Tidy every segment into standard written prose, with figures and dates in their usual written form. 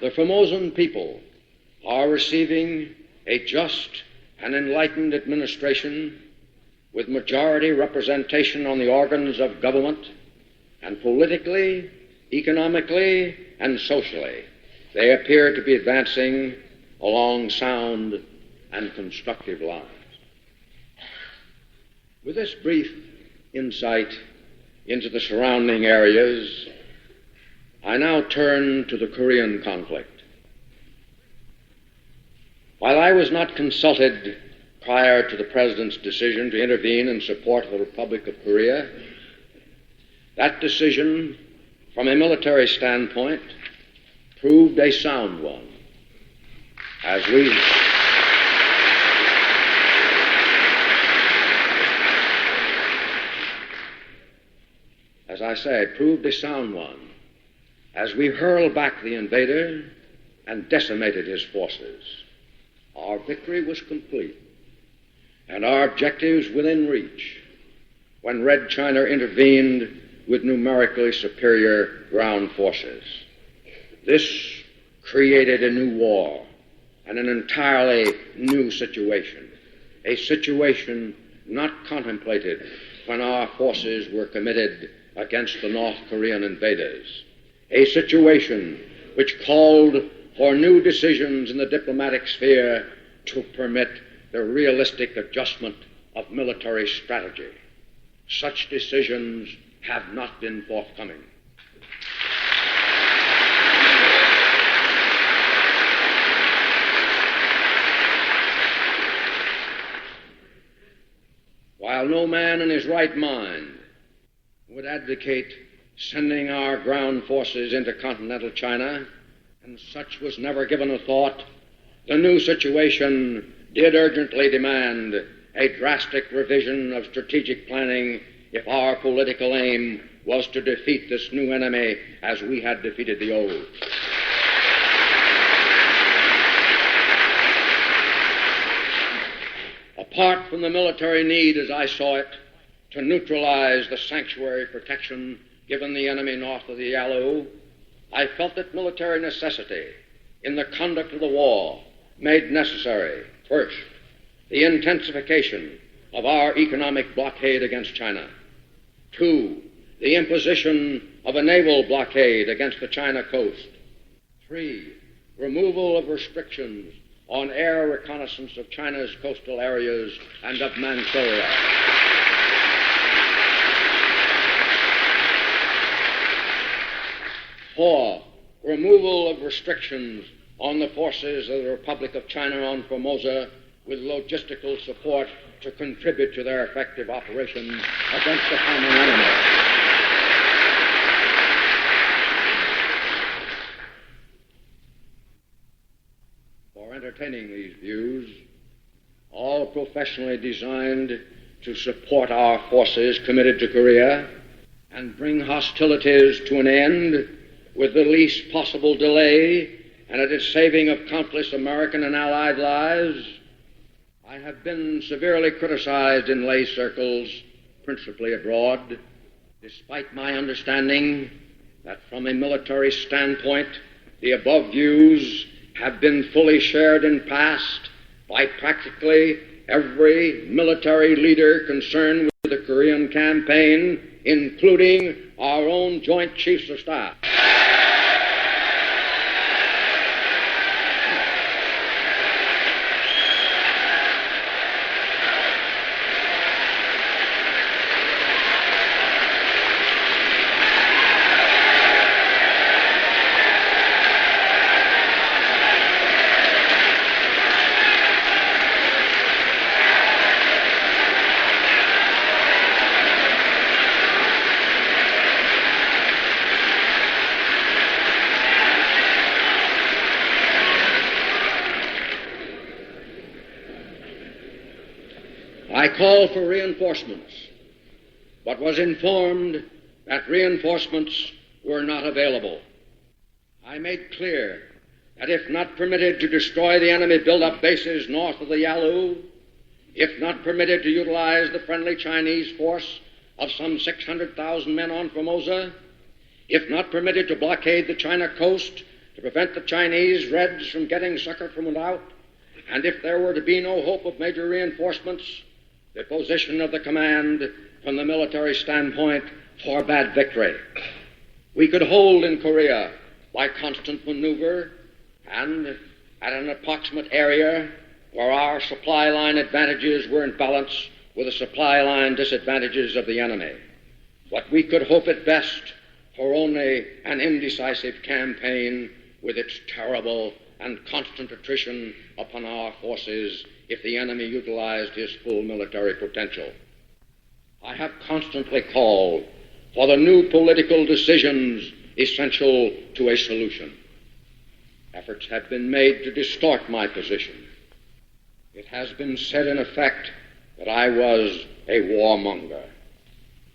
The Formosan people are receiving a just and enlightened administration with majority representation on the organs of government, and politically, economically, and socially, they appear to be advancing along sound and constructive lines. With this brief insight into the surrounding areas, I now turn to the Korean conflict. While I was not consulted prior to the President's decision to intervene in support of the Republic of Korea, that decision, from a military standpoint, proved a sound one. As I say, proved a sound one, as we hurled back the invader and decimated his forces. Our victory was complete, and our objectives within reach when Red China intervened with numerically superior ground forces. This created a new war and an entirely new situation, a situation not contemplated when our forces were committed against the North Korean invaders, a situation which called for new decisions in the diplomatic sphere to permit the realistic adjustment of military strategy. Such decisions have not been forthcoming. While no man in his right mind would advocate sending our ground forces into continental China, and such was never given a thought, the new situation did urgently demand a drastic revision of strategic planning if our political aim was to defeat this new enemy as we had defeated the old. Apart from the military need, as I saw it, to neutralize the sanctuary protection given the enemy north of the Yalu, I felt that military necessity in the conduct of the war made necessary, first, the intensification of our economic blockade against China. Two, the imposition of a naval blockade against the China coast. Three, removal of restrictions on air reconnaissance of China's coastal areas and of Manchuria. Four, removal of restrictions on the forces of the Republic of China on Formosa with logistical support to contribute to their effective operations against the common enemy. For entertaining these views, all professionally designed to support our forces committed to Korea and bring hostilities to an end with the least possible delay and at the saving of countless American and Allied lives, I have been severely criticized in lay circles, principally abroad, despite my understanding that from a military standpoint, the above views have been fully shared in past by practically every military leader concerned with the Korean campaign, including our own Joint Chiefs of Staff. I called for reinforcements, but was informed that reinforcements were not available. I made clear that if not permitted to destroy the enemy build-up bases north of the Yalu, if not permitted to utilize the friendly Chinese force of some 600,000 men on Formosa, if not permitted to blockade the China coast to prevent the Chinese Reds from getting succor from without, and if there were to be no hope of major reinforcements, the position of the command from the military standpoint forbade victory. We could hold in Korea by constant maneuver and at an approximate area where our supply line advantages were in balance with the supply line disadvantages of the enemy. But we could hope at best for only an indecisive campaign with its terrible and constant attrition upon our forces if the enemy utilized his full military potential. I have constantly called for the new political decisions essential to a solution. Efforts have been made to distort my position. It has been said in effect that I was a warmonger.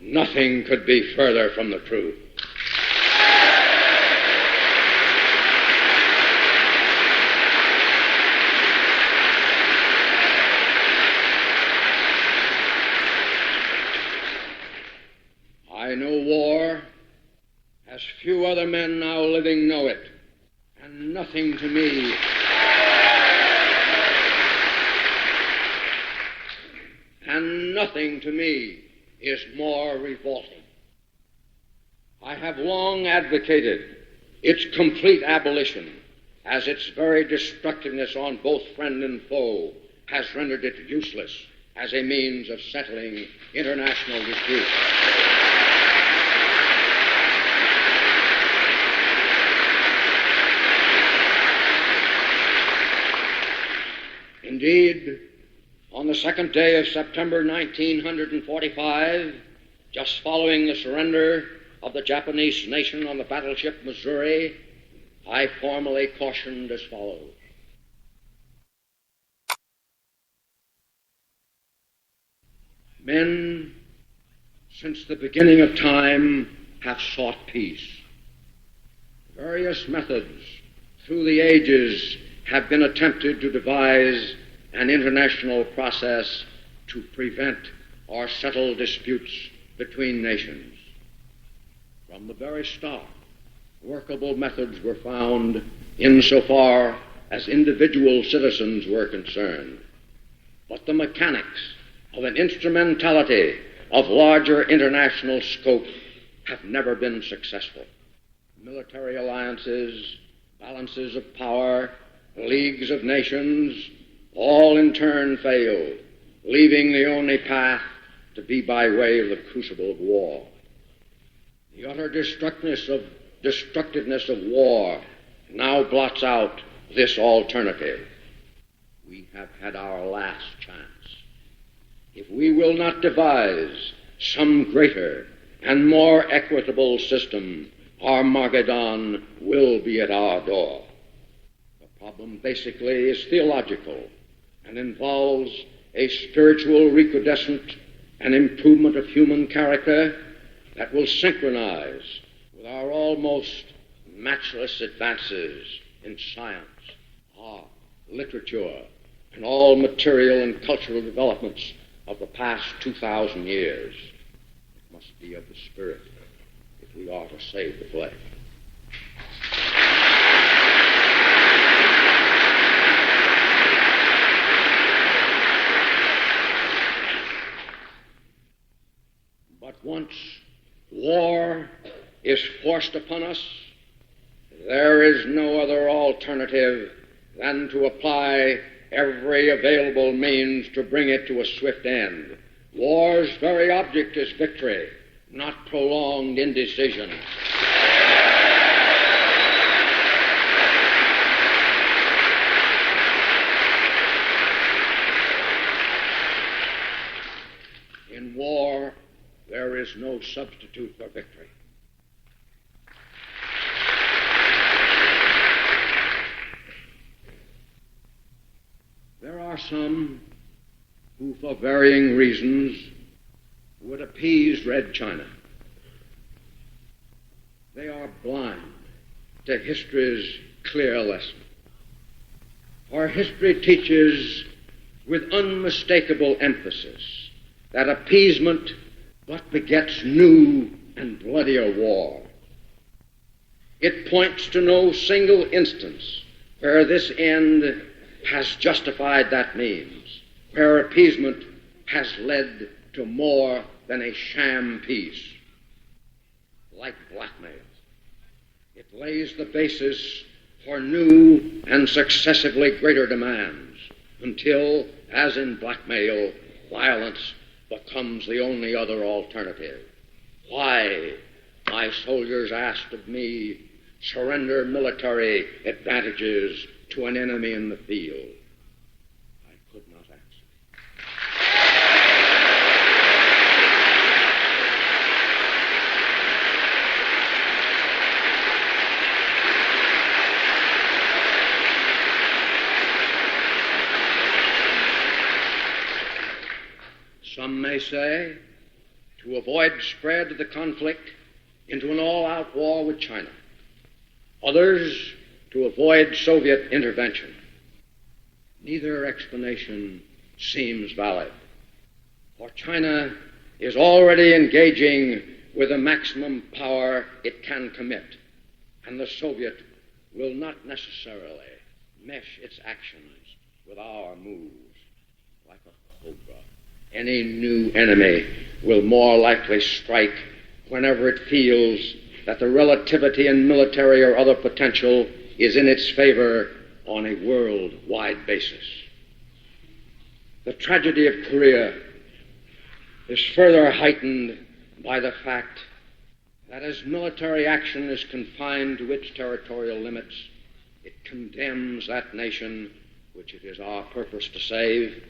Nothing could be further from the truth. I know war as few other men now living know it, and nothing to me is more revolting. I have long advocated its complete abolition, as its very destructiveness on both friend and foe has rendered it useless as a means of settling international disputes. Indeed, on the second day of September 1945, just following the surrender of the Japanese nation on the battleship Missouri, I formally cautioned as follows. Men, since the beginning of time, have sought peace. Various methods through the ages have been attempted to devise an international process to prevent or settle disputes between nations. From the very start, workable methods were found insofar as individual citizens were concerned. But the mechanics of an instrumentality of larger international scope have never been successful. Military alliances, balances of power, leagues of nations, all in turn failed, leaving the only path to be by way of the crucible of war. The utter destructiveness of war now blots out this alternative. We have had our last chance. If we will not devise some greater and more equitable system, Armageddon will be at our door. The problem basically is theological and involves a spiritual recrudescent and improvement of human character that will synchronize with our almost matchless advances in science, art, literature, and all material and cultural developments of the past 2,000 years. It must be of the spirit if we are to save the flesh. But once war is forced upon us, there is no other alternative than to apply every available means to bring it to a swift end. War's very object is victory, not prolonged indecision. In war, there is no substitute for victory. There are some who, for varying reasons, would appease Red China. They are blind to history's clear lesson. For history teaches with unmistakable emphasis that appeasement but begets new and bloodier war. It points to no single instance where this end has justified that means, where appeasement has led to more than a sham peace. Like blackmail, it lays the basis for new and successively greater demands until, as in blackmail, violence becomes the only other alternative. Why, my soldiers asked of me, surrender military advantages to an enemy in the field? I could not answer. Some may say, to avoid spread of the conflict into an all-out war with China. Others, to avoid Soviet intervention. Neither explanation seems valid, for China is already engaging with the maximum power it can commit, and the Soviet will not necessarily mesh its actions with our moves like a cobra. Any new enemy will more likely strike whenever it feels that the relativity in military or other potential is in its favor on a worldwide basis. The tragedy of Korea is further heightened by the fact that as military action is confined to its territorial limits, it condemns that nation, which it is our purpose to save,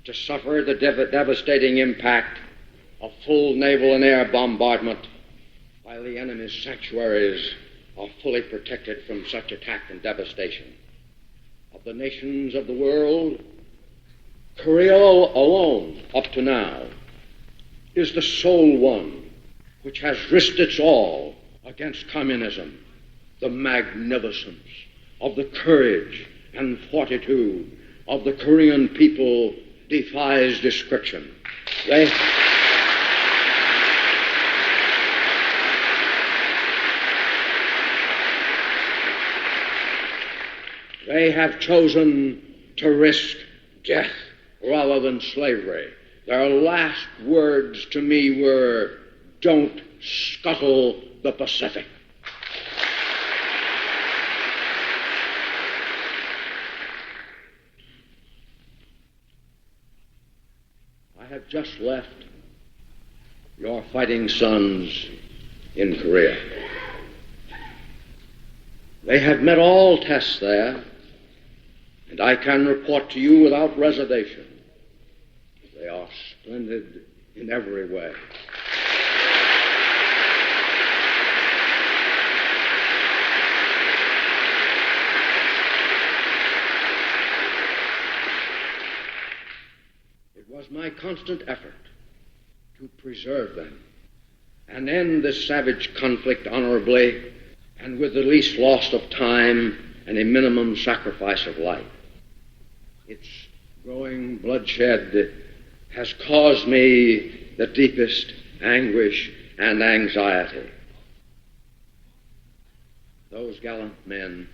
to suffer the devastating impact of full naval and air bombardment while the enemy's sanctuaries are fully protected from such attack and devastation. Of the nations of the world, Korea alone, up to now, is the sole one which has risked its all against communism. The magnificence of the courage and fortitude of the Korean people defies description. They have chosen to risk death rather than slavery. Their last words to me were, "Don't scuttle the Pacific." I have just left your fighting sons in Korea. They have met all tests there, and I can report to you without reservation, they are splendid in every way. It was my constant effort to preserve them and end this savage conflict honorably and with the least loss of time and a minimum sacrifice of life. Its growing bloodshed has caused me the deepest anguish and anxiety. Those gallant men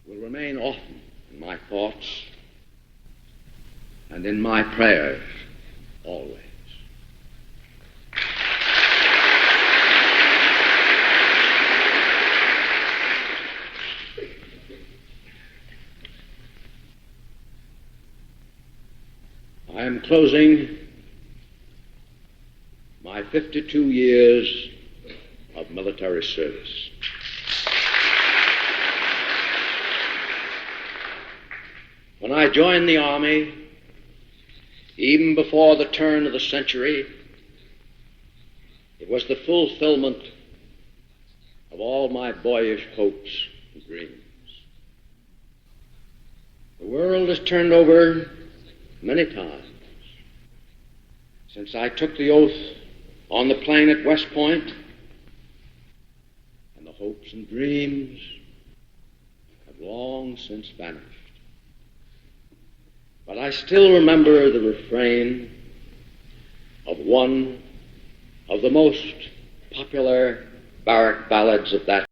will remain often in my thoughts and in my prayers always. I am closing my 52 years of military service. When I joined the Army, even before the turn of the century, it was the fulfillment of all my boyish hopes and dreams. The world has turned over many times since I took the oath on the plain at West Point, and the hopes and dreams have long since vanished. But I still remember the refrain of one of the most popular barrack ballads of that